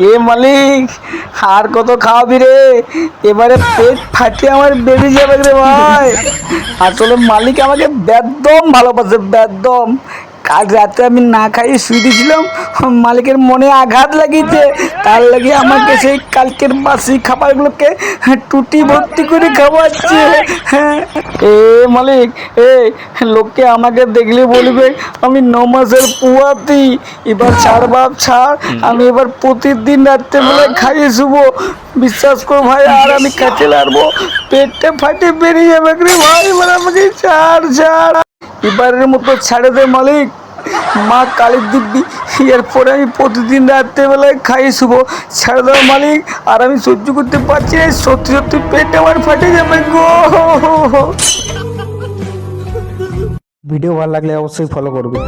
এ মালিক, আর কত খাওয়াবি রে? এবারে পেট ফাটিয়ে আমার বেরিয়ে যাবে রে ভাই। আসলে মালিক আমাকে বেদম ভালোবাসে, বেদম। কাল রাতে আমি না খাইয়ে শুয়ে দিয়েছিলাম, মালিকের মনে আঘাত লাগিয়েছে। তার লাগে আমাকে সেই কালকের বাসি খাবারগুলোকে টুটি ভর্তি করে খাওয়াচ্ছে। হ্যাঁ এ মালিক, লোককে আমাকে দেখলে বলবে আমি 9 মাসের পুয়াতি। এবার ছাড় বাপ ছাড়, আমি এবার প্রতিদিন রাত্রেবেলায় খাইয়ে শুবো। বিশ্বাস কর ভাই, আর আমি খেতে লাগবো, পেটটা ফাটে বেরিয়ে যাবে রে ভাই। এবার আমাকে ছাড় ছাড়, এবারের মতো ছেড়ে দে মালিক। মা কালীর দিব্যি, এরপরে আমি প্রতিদিন রাত্রেবেলায় খাইয়ে শুবো। ছেড়ে দাও মালিক, আর আমি সহ্য করতে পারছি না। সত্যি সত্যি পেট আমার ফাটে যাবে গো। ভিডিও ভালো লাগলে অবশ্যই ফলো করবে।